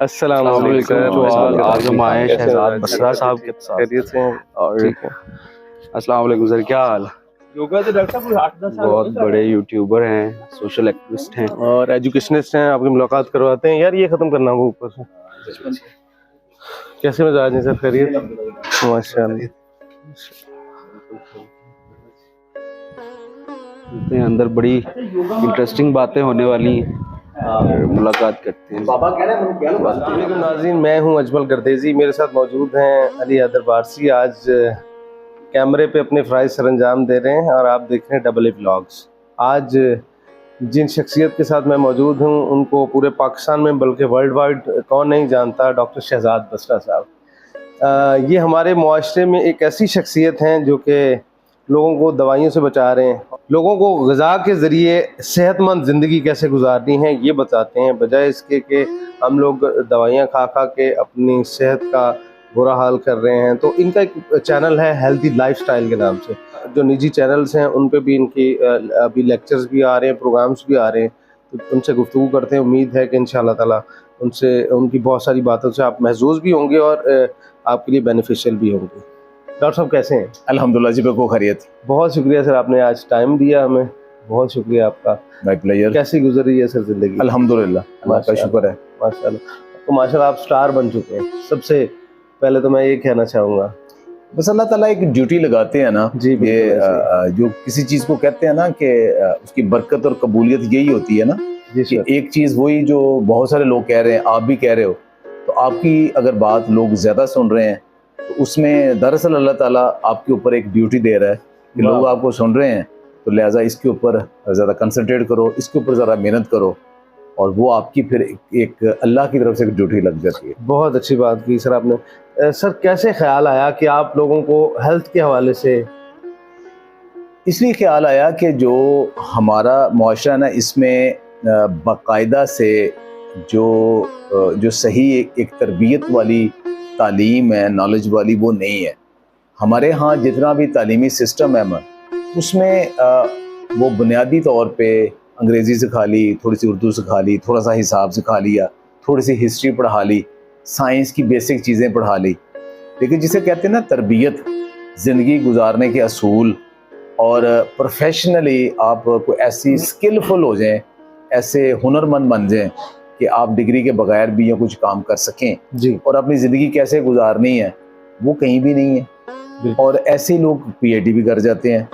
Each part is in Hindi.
अस्सलाम वालेकुम सर। आज हम आए हैं शहजाद बसरा साहब के साथ। खैरियत से हैं? और अस्सलाम वालेकुम सर, क्या हाल? योगा तो डॉक्टर साहब 8-10 साल बहुत बड़े यूट्यूबर हैं, सोशल एक्टिविस्ट हैं और एजुकेशनिस्ट हैं। आपकी मुलाकात करवाते हैं यार। ये खत्म करना होगा ऊपर से। कैसे मिजाज हैं सर? खैरियत माशाल्लाह। अंदर बड़ी इंटरेस्टिंग बातें होने वाली हैं और मुलाकात करते हैं। वालेकुम नाज़रीन, मैं हूं अजमल गर्देजी। मेरे साथ मौजूद हैं अली हैदर बारसी। आज कैमरे पे अपने फ़राइज़ सरअंजाम दे रहे हैं और आप देख रहे हैं डबल ए व्लॉग्स। आज जिन शख्सियत के साथ मैं मौजूद हूं उनको पूरे पाकिस्तान में बल्कि वर्ल्ड वाइड कौन नहीं जानता, डॉक्टर शहजाद बसरा साहब। ये हमारे मुआशरे में एक ऐसी शख्सियत हैं जो कि लोगों को दवाइयों से बचा रहे हैं, लोगों को ग़िज़ा के ज़रिए सेहतमंद ज़िंदगी कैसे गुजारनी है ये बताते हैं, बजाय इसके कि हम लोग दवाइयाँ खा खा के अपनी सेहत का बुरा हाल कर रहे हैं। तो इनका एक चैनल है हेल्दी लाइफस्टाइल के नाम से। जो निजी चैनल्स हैं उन पे भी इनकी अभी लेक्चर्स भी आ रहे हैं, प्रोग्राम्स भी आ रहे हैं, तो उनसे गुफ्तगू करते हैं। उम्मीद है कि इंशाअल्लाह ताला उनसे उनकी बहुत सारी बातों से आप महजूज़ भी होंगे और आपके लिए बेनिफिशियल भी होंगे। डॉक्टर साहब कैसे हैं? अल्हम्दुलिल्लाह जी, बिल्कुल खैरियत। बहुत शुक्रिया सर, आपने आज टाइम दिया हमें, बहुत शुक्रिया आपका। My pleasure. कैसी गुजर रही है सर ज़िंदगी? अल्हम्दुलिल्लाह, अल्लाह का शुक्र है। माशाल्लाह। तो माशाल्लाह आप स्टार बन चुके हैं। सबसे पहले तो मैं ये कहना चाहूँगा, बस अल्लाह ताला एक ड्यूटी लगाते हैं ना जी, ये जो किसी चीज़ को कहते हैं ना कि उसकी बरकत और कबूलियत यही होती है ना जी कि सर। एक चीज़ वही जो बहुत सारे लोग कह रहे हैं, आप भी कह रहे हो, तो आपकी अगर बात लोग ज़्यादा सुन रहे हैं तो उसमें दरअसल अल्लाह ताला आपके ऊपर एक ड्यूटी दे रहा है कि लोग आपको सुन रहे हैं, तो लिहाजा इसके ऊपर ज़्यादा कंसंट्रेट करो, इसके ऊपर ज़रा मेहनत करो, और वो आपकी फिर एक अल्लाह की तरफ से एक ड्यूटी लग जाती है। बहुत अच्छी बात की सर आपने। सर कैसे ख्याल आया कि आप लोगों को हेल्थ के हवाले से? इसलिए ख्याल आया कि जो हमारा मुआशरा है ना, इसमें बाकायदा से जो सही एक तरबियत वाली तालीम है, नॉलेज वाली, वो नहीं है। हमारे यहाँ जितना भी तालीमी सिस्टम है उसमें वो बुनियादी तौर पे अंग्रेज़ी सिखा ली, थोड़ी सी उर्दू सिखा ली, थोड़ा सा हिसाब सिखा लिया, थोड़ी सी हिस्ट्री पढ़ा ली, साइंस की बेसिक चीज़ें पढ़ा ली, लेकिन जिसे कहते हैं ना तरबियत, ज़िंदगी गुजारने के असूल, और प्रोफेशनली आप कोई ऐसी स्किलफुल हो जाएं, ऐसे हुनरमंद बन जाएं कि आप डिग्री के बगैर भी या कुछ काम कर सकें जी। और अपनी ज़िंदगी कैसे गुजारनी है वो कहीं भी नहीं है। और ऐसे लोग पीएचडी भी कर जाते हैं।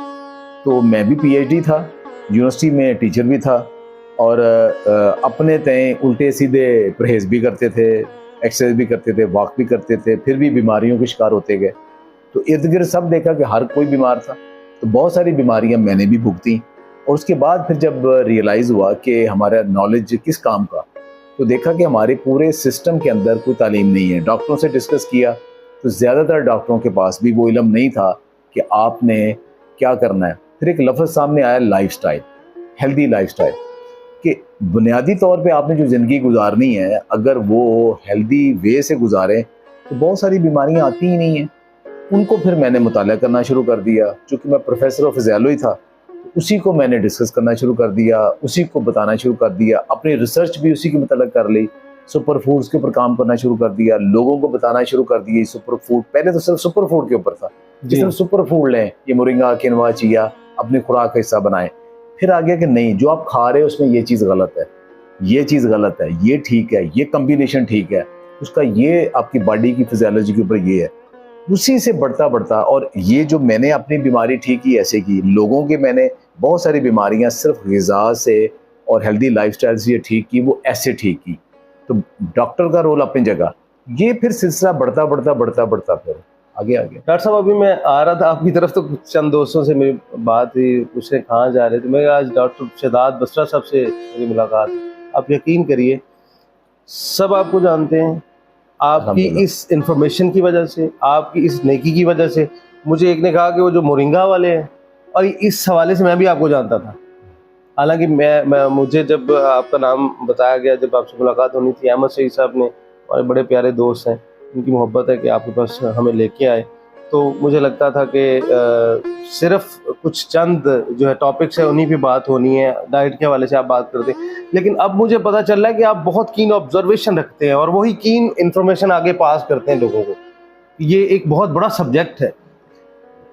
तो मैं भी पीएचडी था, यूनिवर्सिटी में टीचर भी था, और अपने तय उल्टे सीधे परहेज़ भी करते थे, एक्सरसाइज भी करते थे, वॉक भी करते थे, फिर भी बीमारियों के शिकार होते गए। तो इर्द गिर्द सब देखा कि हर कोई बीमार था, तो बहुत सारी बीमारियां मैंने भी भुगती। और उसके बाद फिर जब रियलाइज़ हुआ कि हमारा नॉलेज किस काम का, तो देखा कि हमारे पूरे सिस्टम के अंदर कोई तालीम नहीं है। डॉक्टरों से डिस्कस किया तो ज़्यादातर डॉक्टरों के पास भी वो इल्म नहीं था कि आपने क्या करना है। फिर एक लफ्ज़ सामने आया, लाइफस्टाइल, हेल्दी लाइफस्टाइल, कि बुनियादी तौर पे आपने जो ज़िंदगी गुजारनी है अगर वो हेल्दी वे से गुजारें तो बहुत सारी बीमारियां आती ही नहीं हैं। उनको फिर मैंने मुताला करना शुरू कर दिया। चूँकि मैं प्रोफेसर ऑफ फिजियोलॉजी था, उसी को मैंने डिस्कस करना शुरू कर दिया, उसी को बताना शुरू कर दिया, अपनी रिसर्च भी उसी के मतलब कर ली, सुपर फूड्स के ऊपर काम करना शुरू कर दिया, लोगों को बताना शुरू कर दिया सुपर फूड। पहले तो सिर्फ सुपर फूड के ऊपर था, जिस तरह सुपर फूड लें, ये मोरिंगा, किनवा, चिया, अपनी खुराक का हिस्सा बनाएं। फिर आ गया कि नहीं, जो आप खा रहे हो उसमें ये चीज़ गलत है, ये चीज़ गलत है, ये ठीक है, ये कम्बिनेशन ठीक है, उसका ये आपकी बॉडी की फिजियोलॉजी के ऊपर ये है। उसी से बढ़ता बढ़ता, और ये जो मैंने अपनी बीमारी ठीक की ऐसे की, लोगों के मैंने बहुत सारी बीमारियां सिर्फ ग़िज़ा से और हेल्दी लाइफस्टाइल से ठीक की, वो ऐसे ठीक की। तो डॉक्टर का रोल अपनी जगह, ये फिर सिलसिला बढ़ता बढ़ता बढ़ता बढ़ता फिर आगे आ गया। डॉक्टर साहब अभी मैं आ रहा था आपकी तरफ, तो चंद दोस्तों से मेरी बात हुई, पूछने कहाँ जा रहे थे। मैं आज डॉक्टर शहजाद बसरा साहब से मेरी मुलाकात। आप यकीन करिए, सब आपको जानते हैं, आपकी इस इंफॉर्मेशन की वजह से, आपकी इस नेकी की वजह से। मुझे एक ने कहा कि वो जो मोरिंगा वाले हैं, और इस हवाले से मैं भी आपको जानता था। हालांकि मुझे जब आपका नाम बताया गया, जब आपसे मुलाकात होनी थी, अहमद सईद साहब ने, हमारे बड़े प्यारे दोस्त हैं, उनकी मोहब्बत है कि आपके पास हमें लेके आए। तो मुझे लगता था कि सिर्फ कुछ चंद जो है टॉपिक्स है उन्हीं पे बात होनी है, डाइट के हवाले से आप बात करते हैं। लेकिन अब मुझे पता चल रहा है कि आप बहुत कीन ऑब्जर्वेशन रखते हैं और वही कीन इंफॉर्मेशन आगे पास करते हैं लोगों को। ये एक बहुत बड़ा सब्जेक्ट है।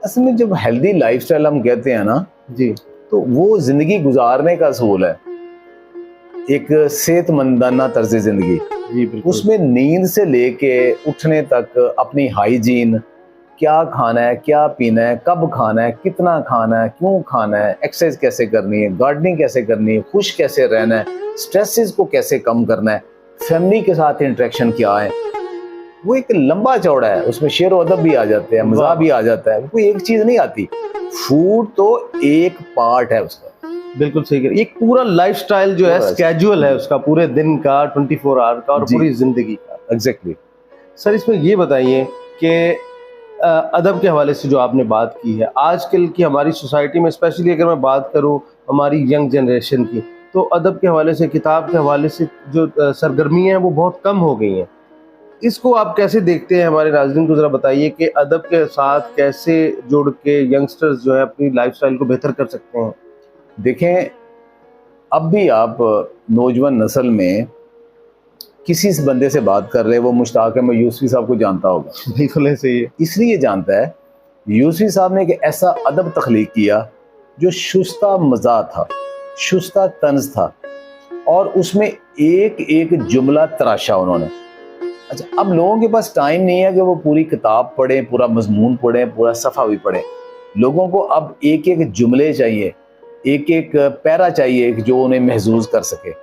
असल में जब हेल्दी लाइफस्टाइल हम कहते हैं ना जी, तो वो जिंदगी गुजारने का असूल है, एक सेहतमंदाना तर्ज जिंदगी। जी बिल्कुल। उसमें नींद से लेके उठने तक अपनी हाइजीन, क्या खाना है, क्या पीना है, कब खाना है, कितना खाना है, क्यों खाना है, एक्सरसाइज कैसे करनी है, गार्डनिंग कैसे करनी है, खुश कैसे रहना है, स्ट्रेसेस को कैसे कम करना है, फैमिली के साथ इंटरेक्शन क्या है, वो एक लंबा चौड़ा है। उसमें शेर व अदब भी आ जाते हैं, मजा भी आ जाता है, कोई एक चीज नहीं आती। फूड तो एक पार्ट है उसका। बिल्कुल सही कह रहे हैं। एक पूरा लाइफस्टाइल जो है, पूरा स्केड्यूल है उसका, पूरे दिन का, 24 आवर का और जी। पूरी जिंदगी का। एग्जैक्टली। सर इसमें ये बताइए कि अदब के हवाले से जो आपने बात की है, आजकल की हमारी सोसाइटी में स्पेशली अगर मैं बात करूं हमारी यंग जनरेशन की, तो अदब के हवाले से, किताब के हवाले से जो सरगर्मियां हैं वो बहुत कम हो गई हैं। इसको आप कैसे देखते हैं? हमारे नाज़रीन को ज़रा बताइए कि अदब के साथ कैसे जुड़ के यंगस्टर्स जो है अपनी लाइफस्टाइल को बेहतर कर सकते हैं। देखें, अब भी आप नौजवान नस्ल में किसी इस बंदे से बात कर रहे हैं, वो मुश्ताक अहमद यूसुफी साहब को जानता होगा। बिल्कुल ऐसे ही है। इसलिए जानता है, यूसुफी साहब ने एक ऐसा अदब तख्लीक किया जो शुस्ता मज़ा था, शुस्ता तंज था, और उसमें एक एक जुमला तराशा उन्होंने। अच्छा, अब लोगों के पास टाइम नहीं है कि वो पूरी किताब पढ़ें, पूरा मजमून पढ़ें, पूरा सफ़ा भी पढ़ें। लोगों को अब एक एक जुमले चाहिए, एक एक पैरा चाहिए कि जो उन्हें महसूस कर सके।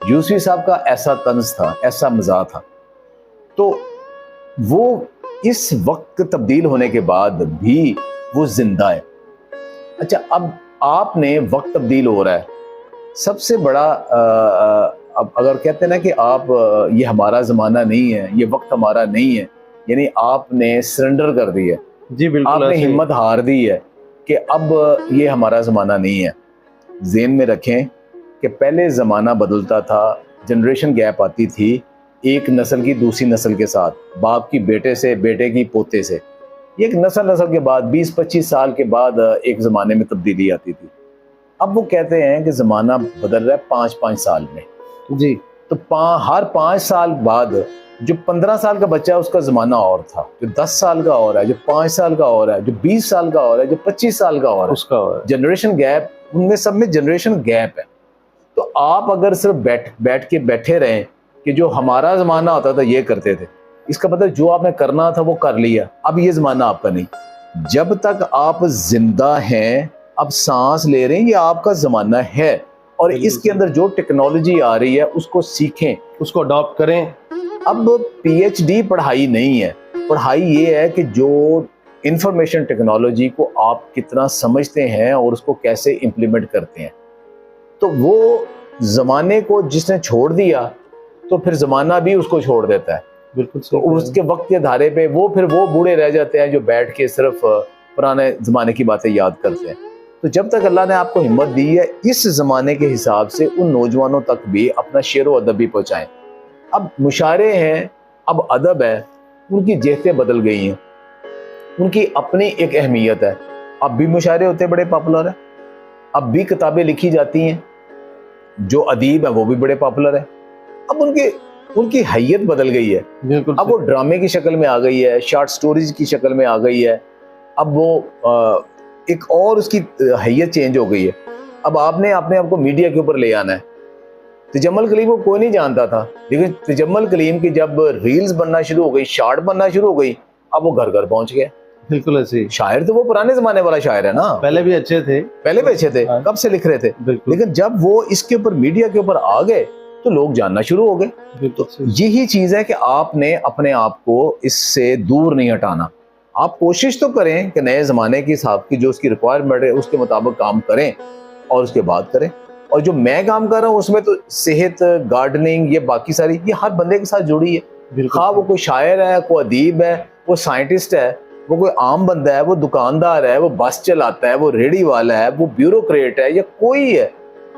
यूसुफी साहब का ऐसा तंज था, ऐसा मज़ा था। तो वो इस वक्त तब्दील होने के बाद भी वो जिंदा है। अच्छा, अब आपने वक्त तब्दील हो रहा है, सबसे बड़ा अब अगर कहते हैं ना कि आप ये हमारा ज़माना नहीं है, ये वक्त हमारा नहीं है, यानी आपने सरेंडर कर दिया, जी बिल्कुल, आपने ऐसे ही। हिम्मत हार दी है कि अब ये हमारा ज़माना नहीं है। ज़हन में रखें कि पहले ज़माना बदलता था, जनरेशन गैप आती थी एक नस्ल की दूसरी नस्ल के साथ, बाप की बेटे से, बेटे की पोते से। एक नस्ल के बाद 20-25 साल के बाद एक ज़माने में तब्दीली आती थी। अब वो कहते हैं कि ज़माना बदल रहा है 5-5 साल में। जी, तो हर 5 साल बाद जो 15 साल का बच्चा है उसका ज़माना और था, जो 10 साल का और है, जो 5 साल का और है, जो 20 साल का और है, जो 25 साल का और है। उसका और जनरेशन गैप, उनमें सब में जनरेशन गैप है। तो आप अगर सिर्फ बैठे रहें कि जो हमारा ज़माना होता था ये करते थे, इसका मतलब जो आपने करना था वो कर लिया, अब ये ज़माना आपका नहीं। जब तक आप जिंदा हैं, अब सांस ले रहे हैं, ये आपका ज़माना है, और इसके अंदर जो टेक्नोलॉजी आ रही है उसको सीखें, उसको अडॉप्ट करें। अब पीएचडी पढ़ाई नहीं है, पढ़ाई ये है कि जो इंफॉर्मेशन टेक्नोलॉजी को आप कितना समझते हैं और उसको कैसे इम्प्लीमेंट करते हैं। तो वो ज़माने को जिसने छोड़ दिया तो फिर ज़माना भी उसको छोड़ देता है। बिल्कुल तो उसके वक्त के धारे पे वो बूढ़े रह जाते हैं जो बैठ के सिर्फ पुराने ज़माने की बातें याद करते हैं। तो जब तक अल्लाह ने आपको हिम्मत दी है, इस ज़माने के हिसाब से उन नौजवानों तक भी अपना शेर व अदब भी पहुँचाएँ। अब मुशायरे हैं, अब अदब है, उनकी जेहतें बदल गई हैं, उनकी अपनी एक अहमियत है। अब भी मुशायरे होते बड़े पॉपुलर है, अब भी किताबें लिखी जाती हैं, जो अदीब है वो भी बड़े पॉपुलर है। अब उनकी हैयत बदल गई है, बिल्कुल। अब वो ड्रामे की शक्ल में आ गई है, शॉर्ट स्टोरीज की शक्ल में आ गई है। अब वो एक और उसकी हैयत चेंज हो गई है। अब आपने अपने आप को मीडिया के ऊपर ले आना है। तजम्मुल कलीम को कोई नहीं जानता था, लेकिन तजम्मुल कलीम की जब रील्स बनना शुरू हो गई, शॉर्ट बनना शुरू हो गई, अब वो घर घर पहुंच गया। बिल्कुल ऐसे ही। शायर तो वो पुराने जमाने वाला शायर है ना, पहले भी अच्छे थे, पहले भी अच्छे थे, कब से लिख रहे थे, बिल्कुल। लेकिन जब वो इसके ऊपर मीडिया के ऊपर आ गए तो लोग जानना शुरू हो गए। बिल्कुल यही चीज है कि आपने अपने आप को इससे दूर नहीं हटाना। आप कोशिश तो करें कि नए ज़माने के हिसाब की जो उसकी रिक्वायरमेंट है उसके मुताबिक काम करें और उसके बाद करें। और जो मैं काम कर रहा हूँ उसमें तो सेहत, गार्डनिंग, ये बाकी सारी, ये हर बंदे के साथ जुड़ी है। खा वो कोई शायर है, कोई अदीब है, वो साइंटिस्ट है, वो कोई आम बंदा है, वो दुकानदार है, वो बस चलाता है, वो रेडी वाला है, वो ब्यूरोक्रेट है, या कोई है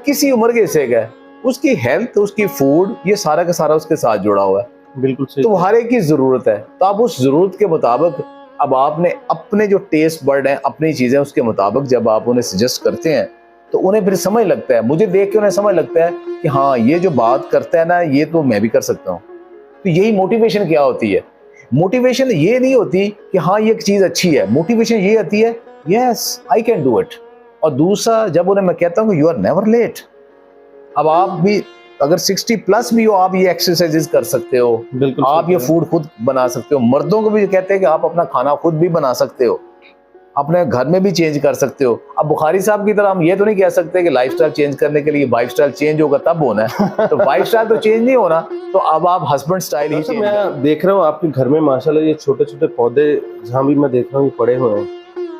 किसी उम्र के हिस्से का है, उसकी हेल्थ, उसकी फूड, ये सारा का सारा उसके साथ जुड़ा हुआ है। बिल्कुल सही। तो हर एक की ज़रूरत है, तो आप उस ज़रूरत के मुताबिक अब आपने अपने जो टेस्ट बर्ड हैं, अपनी चीज़ें, उसके मुताबिक जब आप उन्हें सजेस्ट करते हैं तो उन्हें फिर समझ लगता है, मुझे देख के उन्हें समझ लगता है कि हाँ ये जो बात करता है ना, ये तो मैं भी कर सकता हूँ। तो यही मोटिवेशन क्या होती है? मोटिवेशन ये नहीं होती कि हाँ ये एक चीज़ अच्छी है, मोटिवेशन ये आती है yes I can do it. और दूसरा, जब उन्हें मैं कहता हूँ कि यू आर नेवर लेट। अब आप भी अगर 60 प्लस भी हो, आप ये एक्सरसाइजेस कर सकते हो, बिल्कुल आप ये फूड खुद बना सकते हो। मर्दों को भी कहते हैं कि आप अपना खाना खुद भी बना सकते हो, अपने घर में भी चेंज कर सकते हो। अब बुखारी साहब की तरह हम ये तो नहीं कह सकते कि लाइफस्टाइल चेंज करने के लिए वाइफस्टाइल चेंज होगा तब होना है। तो वाइफस्टाइल तो चेंज नहीं होना, तो अब आप हस्बैंड स्टाइल ही चेंज। मैं देख रहा हूँ आपके घर में माशाल्लाह ये छोटे छोटे पौधे जहाँ भी मैं देख रहा हूँ पड़े हुए हैं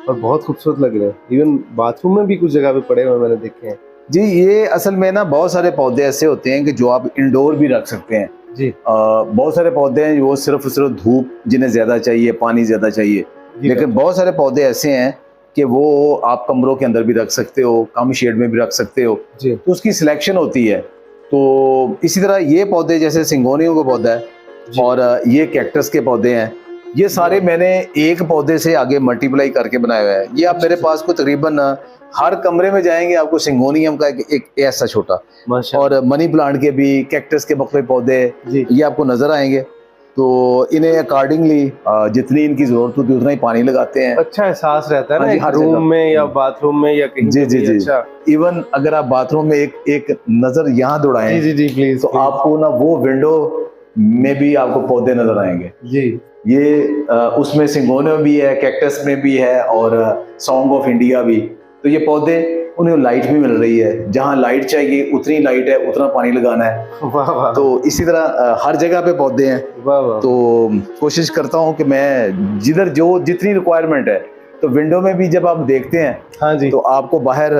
और बहुत खूबसूरत लग रहे हैं। इवन बाथरूम में भी कुछ जगह पे पड़े हुए मैंने देखे हैं। जी, ये असल में ना बहुत सारे पौधे ऐसे होते हैं कि जो आप इंडोर भी रख सकते हैं जी। बहुत सारे पौधे हैं वो सिर्फ धूप जिन्हें ज्यादा चाहिए, पानी ज्यादा चाहिए, लेकिन बहुत सारे पौधे ऐसे हैं कि वो आप कमरों के अंदर भी रख सकते हो, कम शेड में भी रख सकते हो जी। तो उसकी सिलेक्शन होती है। तो इसी तरह ये पौधे जैसे सिंगोनियों का पौधा है और ये कैक्टस के पौधे हैं, ये सारे मैंने एक पौधे से आगे मल्टीप्लाई करके बनाए हुए हैं। ये आप मेरे पास को तकरीबन हर कमरे में जाएंगे आपको सिंगोनियम का एक ऐसा छोटा, और मनी प्लांट के भी, कैक्टस के मुख्तलिफ पौधे ये आपको नजर आएंगे। तो इन्हें अकॉर्डिंगली जितनी इनकी जरूरत होती है उतना ही पानी लगाते हैं। अच्छा एहसास रहता है ना हर रूम में या बाथरूम में या कहीं जी जी जी। अच्छा। इवन अगर आप बाथरूम में एक नजर यहाँ दौड़ाएं जी जी प्लीज, तो आपको ना वो विंडो में भी आपको पौधे नजर आएंगे जी। ये उसमें सिंगोनियम भी है, कैक्टस में भी है और सॉन्ग ऑफ इंडिया भी। तो ये पौधे उन्हें लाइट भी मिल रही है, जहाँ लाइट चाहिए उतनी लाइट है, उतना पानी लगाना है। वाह वाह। तो इसी तरह हर जगह पे पौधे हैं। वाह वाह। तो कोशिश करता हूँ कि मैं जिधर जो जितनी रिक्वायरमेंट है, तो विंडो में भी जब आप देखते हैं हाँ जी तो आपको बाहर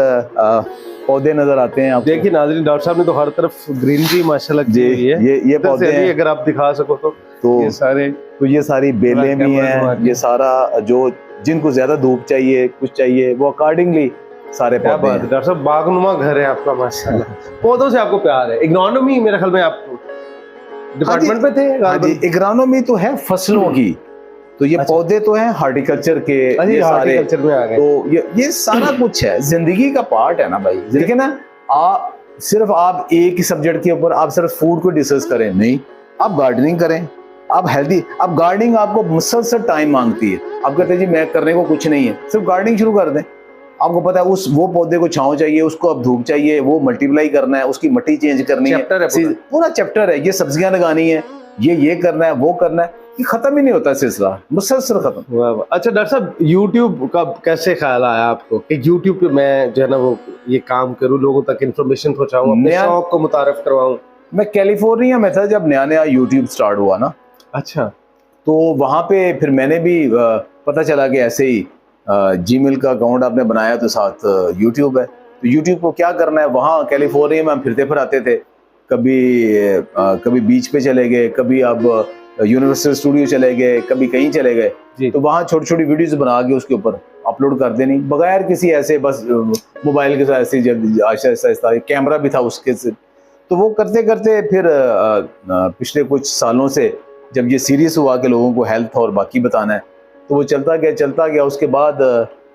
पौधे नजर आते हैं। देखिए नाज़रीन, डॉक्टर साहब ने तो हर तरफ ग्रीनरी माशाल्लाह की हुई है। ये पौधे हैं, अगर आप दिखा सको तो ये सारे, तो ये सारी बेलें भी हैं, ये सारा जो जिनको ज्यादा धूप चाहिए, कुछ चाहिए, वो अकॉर्डिंगली सारे पौधे हैं। डॉक्टर साहब बागनुमा घर है आपका माशाल्लाह। पौधों से आपको प्यार है। एग्रोनॉमी मेरे ख्याल में आप डिपार्टमेंट में थे। हाँ जी, एग्रोनॉमी तो है फसलों की, तो ये पौधे तो हैं हार्टिकल्चर के, ये सारे में आ गए। तो ये सारा कुछ है, जिंदगी का पार्ट है ना भाई। देखिए ना, सिर्फ आप एक ही सब्जेक्ट के ऊपर आप सिर्फ फूड को डिस्कस करें नहीं, आप गार्डनिंग करें, आप हेल्दी। अब गार्डनिंग आपको मुसलसल टाइम मांगती है। आप कहते हैं जी मैं करने को कुछ नहीं है, सिर्फ गार्डनिंग शुरू कर दें। आपको पता है वो पौधे को छांव चाहिए, उसको अब धूप चाहिए, वो मल्टीप्लाई करना है, उसकी मिट्टी चेंज करनी है, पूरा चैप्टर है। ये सब्जियां लगानी है, ये करना है, वो करना है, ये खत्म ही नहीं होता सिलसिला, मुसलसल खत्म। अच्छा डॉक्टर साहब, यूट्यूब का कैसे ख्याल आया आपको कि यूट्यूब पे मैं जो है ना वो ये काम करूं, लोगों तक इन्फॉर्मेशन पहुंचाऊं, अपने शौक को मुतारिफ करवाऊं? मैं कैलिफोर्निया में था जब नया यूट्यूब स्टार्ट हुआ ना। अच्छा। तो वहाँ पे फिर मैंने भी पता चला कि ऐसे ही जीमेल का अकाउंट आपने बनाया तो साथ यूट्यूब है, तो यूट्यूब को क्या करना है। वहाँ कैलिफोर्निया में हम फिरते फिराते थे, कभी बीच पे चले गए, कभी अब यूनिवर्सल स्टूडियो चले गए, कभी कहीं चले गए। तो वहाँ छोटी छोटी वीडियोस बना के उसके ऊपर अपलोड कर देनी, बगैर किसी ऐसे, बस मोबाइल के साथ ऐसे, जब आहिस्ता कैमरा भी था उसके से। तो वो करते करते फिर पिछले कुछ सालों से जब ये सीरियस हुआ कि लोगों को हेल्थ और बाकी बताना है, तो वो चलता गया। उसके बाद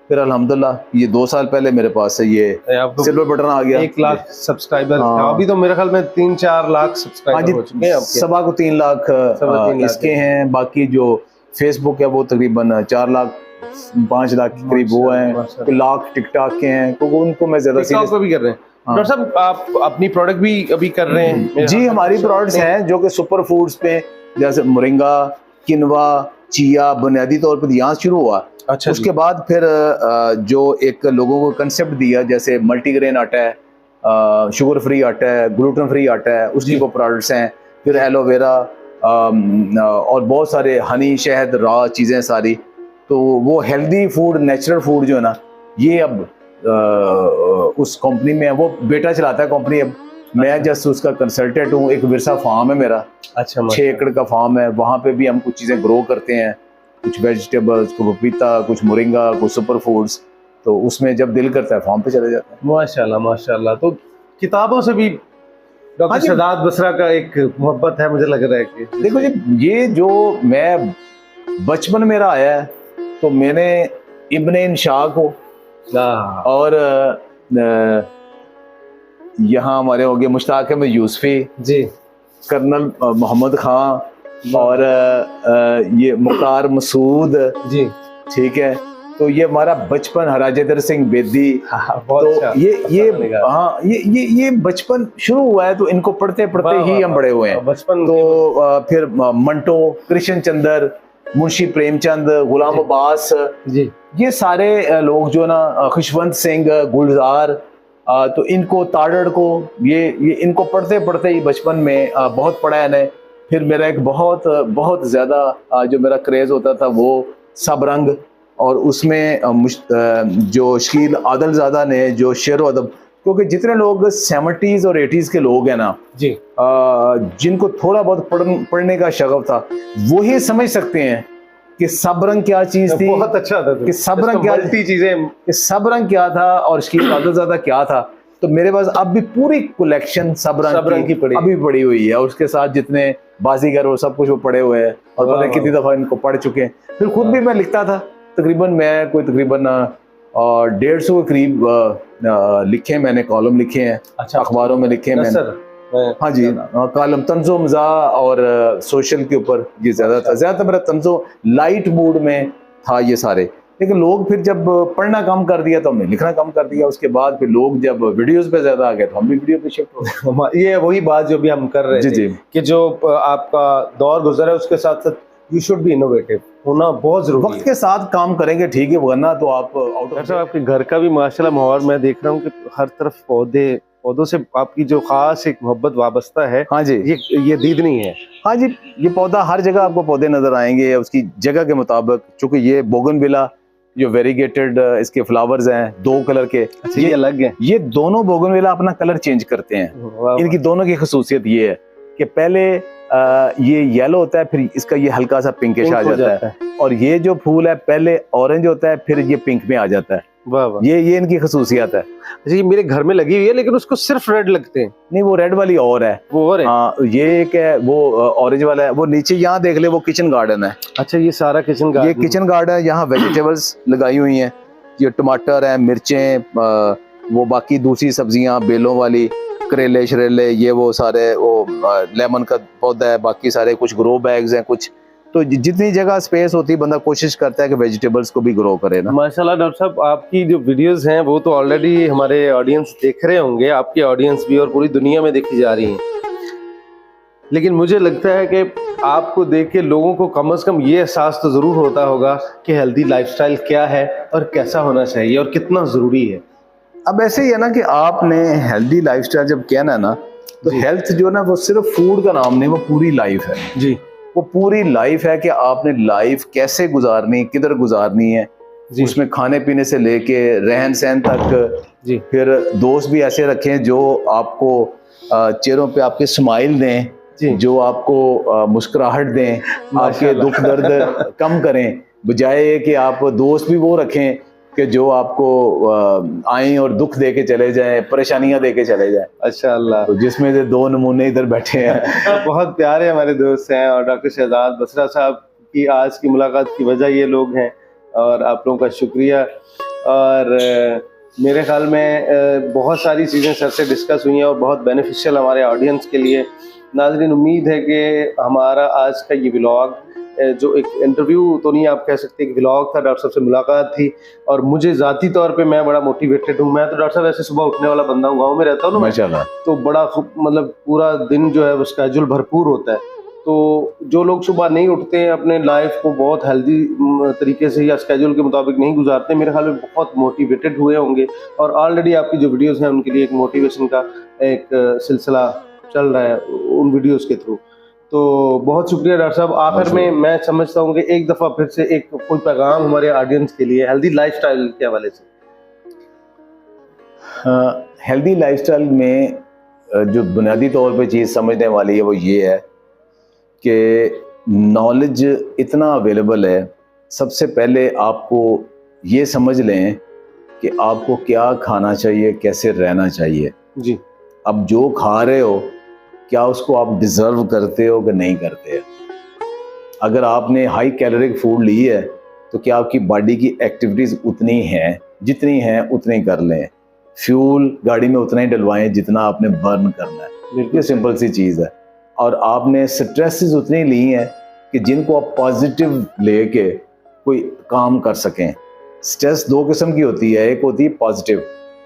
फिर अल्हम्दुलिल्लाह ये 2 साल पहले मेरे पास से ये सिल्वर बटन आ गया। 1 लाख सब्सक्राइबर। अभी तो मेरे ख्याल में 3-4 लाख सब्सक्राइबर हो चुके हैं। सवा को 3 लाख इसके हैं, बाकी जो फेसबुक है वो तकरीबन 4 लाख 5 लाख के करीब वो हैं, लाख टिकटॉक के हैं, तो उनको मैं ज्यादा सीरियस भी कर रहे हैं। डॉक्टर साहब आप अपनी प्रोडक्ट भी अभी कर रहे हैं? जी, हमारी प्रोडक्ट्स हैं जो कि सुपर फूड्स पे, जैसे मोरिंगा, किनवा, चिया बुनियादी तौर पर यहाँ शुरू हुआ। अच्छा। उसके बाद फिर जो एक लोगों को कंसेप्ट दिया, जैसे मल्टीग्रेन आटा है, शुगर फ्री आटा है, ग्लूटेन फ्री आटा है, उसकी वो प्रोडक्ट्स हैं। फिर एलोवेरा और बहुत सारे हनी, शहद, रॉ चीज़ें सारी। तो वो हेल्दी फूड, नेचुरल फूड जो है ना, ये अब उस कंपनी में है। वो बेटा चलाता है कंपनी, अब मैं जस्ट उसका कंसल्टेंट हूँ। एक विरसा फार्म है मेरा। अच्छा। 6 एकड़ का फार्म है, वहाँ पे भी हम कुछ चीज़ें ग्रो करते हैं, कुछ वेजिटेबल्स, कुछ पपीता, कुछ मोरिंगा, कुछ सुपर फूड्स। तो उसमें जब दिल करता है फार्म पे चले जाते हैं। माशाल्लाह माशाल्लाह। तो किताबों से भी डॉक्टर शहजाद बसरा का एक मोहब्बत है, मुझे लग रहा है कि देखो जी, ये जो मैं बचपन मेरा आया है तो मैंने इब्ने इंशा को और यहाँ हमारे हो गए मुश्ताक अहमद यूसुफी जी, कर्नल मोहम्मद खान और ये मुख्तार मसूद, जी, ठीक है। तो ये हमारा बचपन, हराजेदर सिंह बेदी। बहुत तो अच्छा, ये हाँ ये बचपन शुरू हुआ है, तो इनको पढ़ते पढ़ते ही हम बड़े हुए हैं। बचपन तो फिर मंटो, कृष्ण चंद्र, मुंशी प्रेमचंद, गुलाम अब्बास, जी, ये सारे लोग जो ना, खुशवंत सिंह, गुलजार, तो इनको, ताड़ड़ को, ये इनको पढ़ते पढ़ते ही बचपन में बहुत पढ़ा है ने। फिर मेरा एक बहुत ज़्यादा जो मेरा क्रेज़ होता था वो सब रंग, और उसमें जो शकील आदलज़ादा ने जो शेर व अदब, क्योंकि जितने लोग 70s और 80s के लोग हैं ना जी, जिनको थोड़ा बहुत पढ़ने का शगफ था, वही समझ सकते हैं कि सब रंग क्या चीज़ थी, बहुत अच्छा था कि सब रंग क्या चीजें, कि सब रंग क्या था और शकील आदलज़ादा क्या था। तो मेरे पास अब भी पूरी कलेक्शन सब रंग की पड़ी, अभी पड़ी हुई है, और उसके साथ जितने बाजीगर और सब कुछ वो पड़े हुए हैं, और पता नहीं कितनी दफ़ा इनको पढ़ चुके हैं। फिर खुद भी मैं लिखता था, तकरीबन 150 के करीब लिखे, मैंने कॉलम लिखे हैं, अच्छा, अखबारों में लिखे हैं मैंने। हाँ जी, कॉलम तंज़ो मज़ा और सोशल के ऊपर ये ज़्यादा था। ज़्यादातर मेरा तंज़ो लाइट मूड में था ये सारे। लेकिन लोग फिर जब पढ़ना कम कर दिया तो हमने लिखना कम कर दिया। उसके बाद फिर लोग जब वीडियोस पे ज़्यादा आ गए तो हम भी वीडियो पे शिफ्ट हो गए। ये वही बात जो भी हम कर रहे थे कि जो आपका दौर गुजरा है उसके साथ साथ यू शुड बी इनोवेटिव होना बहुत जरूरी है। वक्त के साथ काम करेंगे, ठीक है, वरना तो आप आउट ऑफ। आपके घर का भी माशाल्लाह माहौल मैं देख रहा हूँ कि हर तरफ पौधों से आपकी जो खास एक मोहब्बत वाबस्ता है। हाँ जी, ये दीदनी है। हाँ जी, ये पौधा हर जगह आपको पौधे नजर आएंगे उसकी जगह के मुताबिक। चूंकि ये बोगनविला जो वेरीगेटेड इसके फ्लावर्स हैं 2 कलर के, ये अलग है। ये दोनों बोगनविला अपना कलर चेंज करते हैं। इनकी दोनों की खसूसियत ये है कि पहले ये येलो होता है, फिर इसका ये हल्का सा पिंकिश आ जाता है, और ये जो फूल है पहले ऑरेंज होता है, फिर ये पिंक में आ जाता है। वाह वाह, ये इनकी खसूसियत है। ये मेरे घर में लगी हुई है, लेकिन उसको सिर्फ रेड लगते हैं। नहीं, वो रेड वाली और है, वो और है। हाँ, ये एक है वो ऑरेंज वाला है। वो नीचे यहाँ देख ले, वो किचन गार्डन है। अच्छा, ये सारा किचन गार्डन, ये किचन गार्डन है। यहाँ वेजिटेबल्स लगाई हुई हैं, ये टमाटर है, मिर्चें, वो बाकी दूसरी सब्जियां, बेलों वाली, करेले शरेले, ये वो सारे, वो लेमन का पौधा है, बाकी सारे कुछ ग्रो बैग्स हैं कुछ। तो जितनी जगह स्पेस होती है बंदा कोशिश करता है कि वेजिटेबल्स को भी ग्रो करे ना। माशाल्लाह डॉक्टर साहब, आपकी जो वीडियोस हैं वो तो ऑलरेडी हमारे ऑडियंस देख रहे होंगे, आपकी ऑडियंस भी और पूरी दुनिया में देखी जा रही है। लेकिन मुझे लगता है कि आपको देख के लोगों को कम से कम ये एहसास तो ज़रूर होता होगा कि हेल्दी लाइफस्टाइल क्या है और कैसा होना चाहिए और कितना ज़रूरी है। अब ऐसे ही है ना कि आपने हेल्दी लाइफस्टाइल जब कहना है ना, तो हेल्थ जो ना वो सिर्फ फूड का नाम नहीं, वो पूरी लाइफ है जी। वो पूरी लाइफ है कि आपने लाइफ कैसे गुजारनी, किधर गुजारनी है, उसमें खाने पीने से लेके रहन सहन तक जी। फिर दोस्त भी ऐसे रखें जो आपको चेहरों पे आपके स्माइल दें, जो आपको मुस्कुराहट दें, आपके दुख दर्द कम करें, बजाय कि आप दोस्त भी वो रखें कि जो आपको आए और दुख दे के चले जाएं, परेशानियां दे के चले जाएं। अच्छा अल्लाह, तो जिसमें से 2 नमूने इधर बैठे हैं। बहुत प्यारे हमारे दोस्त हैं, और डॉक्टर शहजाद बसरा साहब की आज की मुलाकात की वजह ये लोग हैं, और आप लोगों का शुक्रिया। और मेरे ख्याल में बहुत सारी चीज़ें सर से डिस्कस हुई हैं और बहुत बेनिफिशियल हमारे ऑडियंस के लिए। नाज़रीन, उम्मीद है कि हमारा आज का ये व्लॉग, जो एक इंटरव्यू तो नहीं आप कह सकते, एक व्लॉग था, डॉक्टर साहब से मुलाकात थी, और मुझे ज़ाती तौर पे मैं बड़ा मोटिवेटेड हूँ। मैं तो डॉक्टर साहब ऐसे सुबह उठने वाला बंदा हूँ, गाँव में रहता हूँ ना माशाल्लाह, तो बड़ा मतलब पूरा दिन जो है वो स्केड्यूल भरपूर होता है। तो जो लोग सुबह नहीं उठते हैं, अपने लाइफ को बहुत हेल्दी तरीके से या स्केड्यूल के मुताबिक नहीं गुजारते, मेरे ख्याल में बहुत मोटिवेटेड हुए होंगे, और ऑलरेडी आपकी जो वीडियोस हैं उनके लिए एक मोटिवेशन का एक सिलसिला चल रहा है उन वीडियोस के थ्रू। तो बहुत शुक्रिया डॉक्टर साहब। आखिर में मैं समझता हूँ कि एक दफ़ा फिर से एक कोई पैगाम हमारे ऑडियंस के लिए हेल्दी लाइफस्टाइल के हवाले से। हेल्दी लाइफस्टाइल में जो बुनियादी तौर पे चीज़ समझने वाली है वो ये है कि नॉलेज इतना अवेलेबल है। सबसे पहले आपको ये समझ लें कि आपको क्या खाना चाहिए, कैसे रहना चाहिए जी। अब जो खा रहे हो क्या उसको आप डिज़र्व करते हो कि नहीं करते। अगर आपने हाई कैलोरिक फूड ली है तो क्या आपकी बॉडी की एक्टिविटीज़ उतनी हैं, जितनी हैं उतनी कर लें। फ्यूल गाड़ी में उतना ही डलवाएं जितना आपने बर्न करना है, ये सिंपल सी चीज़ है। और आपने स्ट्रेसेस उतनी ली हैं कि जिनको आप पॉजिटिव लेके कोई काम कर सकें। स्ट्रेस दो किस्म की होती है, एक होती है पॉजिटिव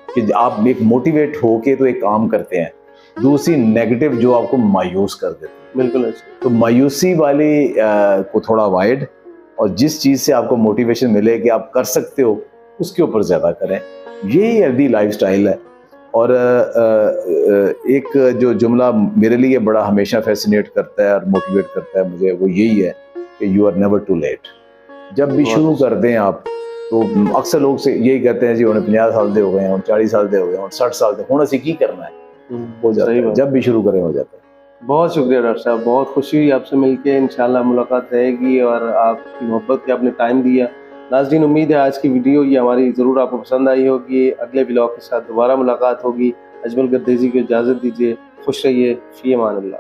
कि आप एक मोटिवेट होके तो एक काम करते हैं, दूसरी नेगेटिव जो आपको मायूस कर देती है। बिल्कुल तो मायूसी वाली को थोड़ा अवॉइड, और जिस चीज़ से आपको मोटिवेशन मिले कि आप कर सकते हो उसके ऊपर ज़्यादा करें। यही हेल्दी लाइफस्टाइल है। और एक जो जुमला मेरे लिए बड़ा हमेशा फैसिनेट करता है और मोटिवेट करता है मुझे, वो यही है कि you are never too late. जब भी शुरू कर दें आप, तो अक्सर लोग से यही कहते हैं जी उन्हें 50 साल दे हो गए हैं, और 40 साल दे हो गए हैं, और 60 साल दे, होना सी की करना है, हो जाता है। जब भी शुरू करें हो जाता है। बहुत शुक्रिया डॉक्टर साहब, बहुत खुशी हुई आपसे मिलके। इंशाल्लाह मुलाकात रहेगी और आपकी मोहब्बत के आपने टाइम दिया। नाज़रीन, उम्मीद है आज की वीडियो ये हमारी ज़रूर आपको पसंद आई होगी। अगले व्लॉग के साथ दोबारा मुलाकात होगी। अजमल गर्देज़ी को इजाज़त दीजिए। खुश रहिए। फ़ी अमान अल्लाह।